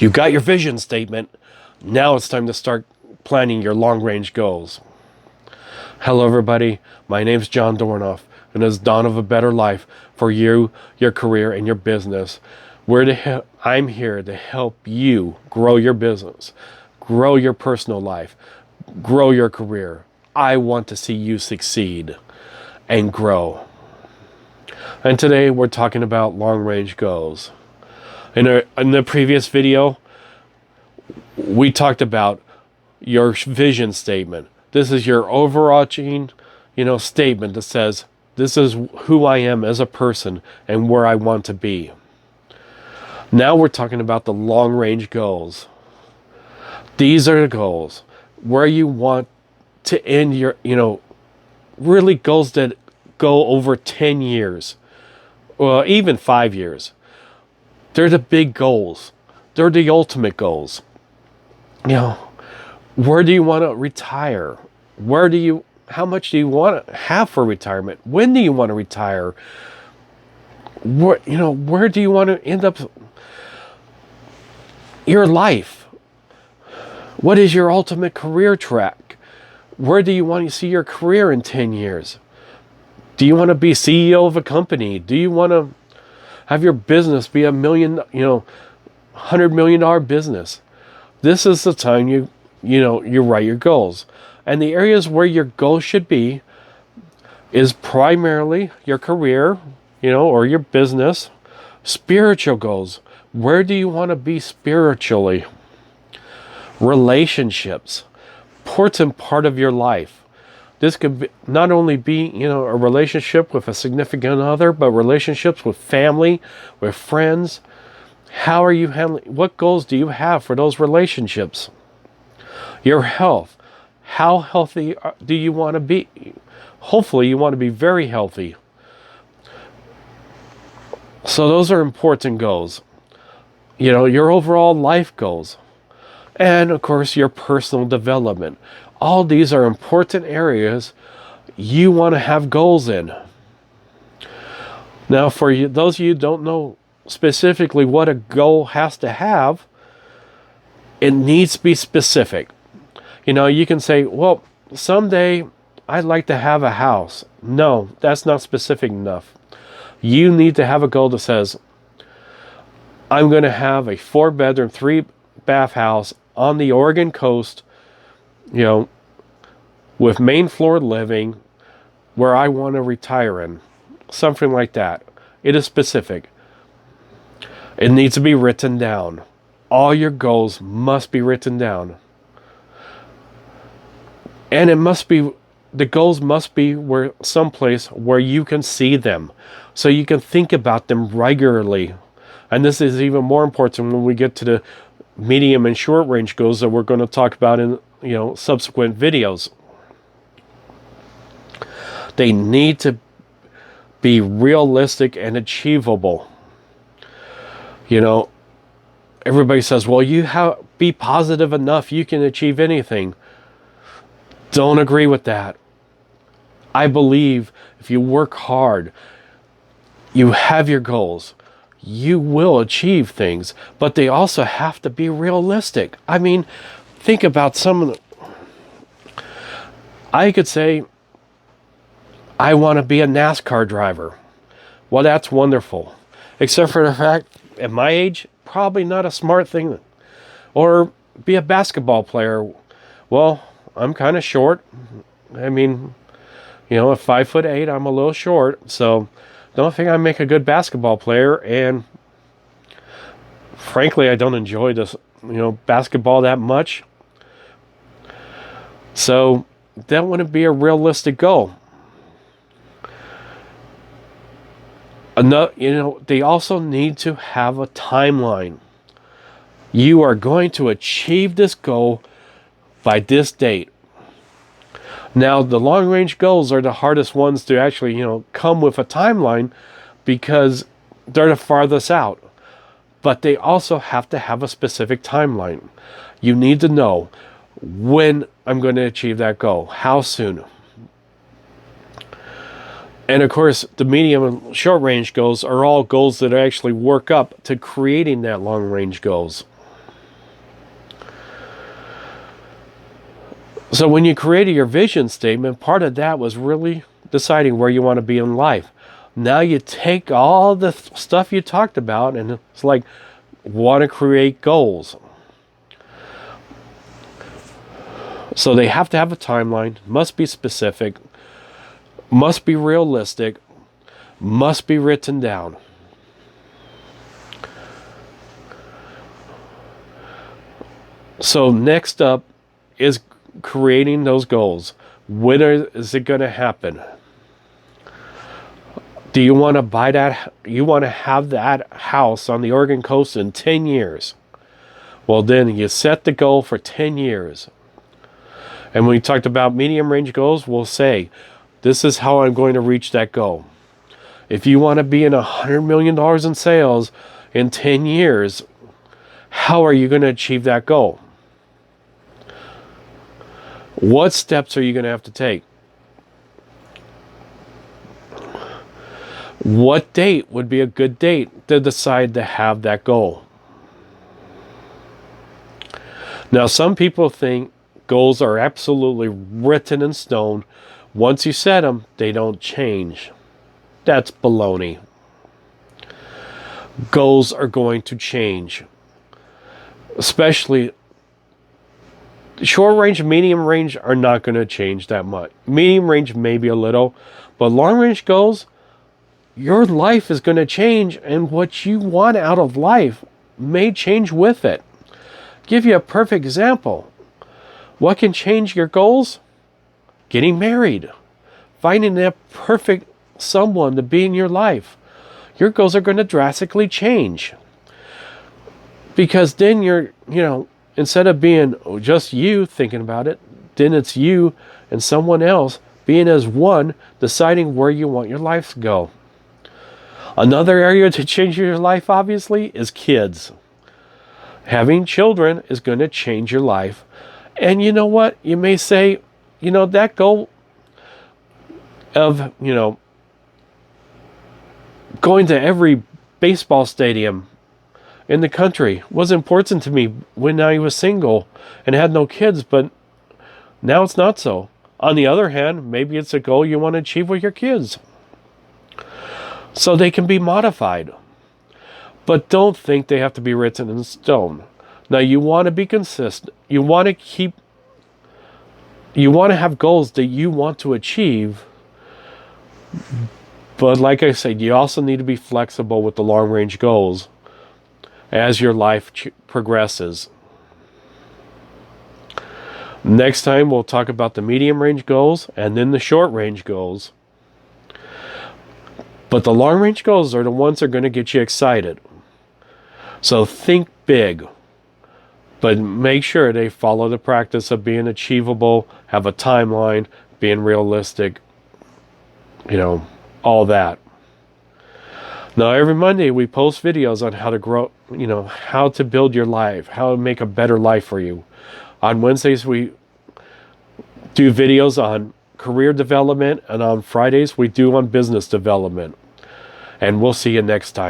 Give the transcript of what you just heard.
You got your vision statement. Now it's time to start planning your long-range goals. Hello, everybody. My name's John Dornoff, and it's Dawn of a Better Life for you, your career, and your business. I'm here to help you grow your business, grow your personal life, grow your career. I want to see you succeed and grow. And today we're talking about long-range goals. In the previous video, we talked about your vision statement. This is your overarching, statement that says, this is who I am as a person and where I want to be. Now we're talking about the long-range goals. These are the goals where you want to end your, really goals that go over 10 years, or even 5 years. They're the big goals. They're the ultimate goals. Where do you want to retire? How much do you want to have for retirement? When do you want to retire? Where do you want to end up your life? What is your ultimate career track? Where do you want to see your career in 10 years? Do you want to be CEO of a company? Do you want to have your business be $100 million business? This is the time you write your goals. And the areas where your goals should be is primarily your career, or your business. Spiritual goals. Where do you want to be spiritually? Relationships. Important part of your life. This could not only be, a relationship with a significant other, but relationships with family, with friends. How are you handling? What goals do you have for those relationships? Your health. How healthy do you want to be? Hopefully you want to be very healthy. So those are important goals. Your overall life goals. And of course, your personal development. All these are important areas you want to have goals in. Now, for you, those of you who don't know specifically what a goal has to have, it needs to be specific. You can say, well, someday I'd like to have a house. No, that's not specific enough. You need to have a goal that says, I'm going to have a 4-bedroom, 3-bath house on the Oregon coast, with main floor living, where I want to retire in. Something like that. It is specific. It needs to be written down. All your goals must be written down. And the goals must be someplace where you can see them, so you can think about them regularly. And this is even more important when we get to the medium and short range goals that we're going to talk about in subsequent videos. They need to be realistic and achievable. Everybody says, well, be positive enough, you can achieve anything. Don't agree with that. I believe if you work hard, you have your goals, you will achieve things, but they also have to be realistic. I mean, think about I could say, I want to be a NASCAR driver. Well, that's wonderful. Except for the fact, at my age, probably not a smart thing. Or be a basketball player. Well, I'm kind of short. I mean, at 5'8", I'm a little short. So, don't think I make a good basketball player. And frankly, I don't enjoy this, basketball that much. So, that wouldn't be a realistic goal. They also need to have a timeline. You are going to achieve this goal by this date. Now, the long-range goals are the hardest ones to actually, come with a timeline, because they're the farthest out. But they also have to have a specific timeline. You need to know when I'm going to achieve that goal. How soon? And of course, the medium and short-range goals are all goals that actually work up to creating that long-range goals. So when you created your vision statement, part of that was really deciding where you want to be in life. Now you take all the stuff you talked about and it's like, want to create goals. So they have to have a timeline, must be specific, must be realistic, must be written down. So next up is creating those goals. When is it going to happen? Do you want to buy that? You want to have that house on the Oregon coast in 10 years? Well, then you set the goal for 10 years. And when we talked about medium range goals, we'll say, this is how I'm going to reach that goal. If you want to be in $100 million in sales in 10 years, how are you going to achieve that goal? What steps are you going to have to take? What date would be a good date to decide to have that goal? Now, some people think goals are absolutely written in stone. Once you set them, they don't change. That's baloney. Goals are going to change. Especially short range, medium range are not going to change that much. Medium range maybe a little, but long range goals, your life is going to change, and what you want out of life may change with it. Give you a perfect example. What can change your goals? Getting married. Finding that perfect someone to be in your life. Your goals are going to drastically change. Because then you're, instead of being just you thinking about it, then it's you and someone else being as one, deciding where you want your life to go. Another area to change your life, obviously, is kids. Having children is going to change your life. And you know what? You may say, that goal of, going to every baseball stadium in the country was important to me when I was single and had no kids, but now it's not so. On the other hand, maybe it's a goal you want to achieve with your kids. So they can be modified. But don't think they have to be written in stone. Now you want to be consistent. You want to have goals that you want to achieve. But like I said, you also need to be flexible with the long range goals as your life progresses. Next time we'll talk about the medium range goals and then the short range goals. But the long range goals are the ones that are going to get you excited. So think big, but make sure they follow the practice of being achievable, have a timeline, being realistic, all that. Now, every Monday we post videos on how to grow, how to build your life, how to make a better life for you. On Wednesdays, we do videos on career development, and on Fridays, we do on business development. And we'll see you next time.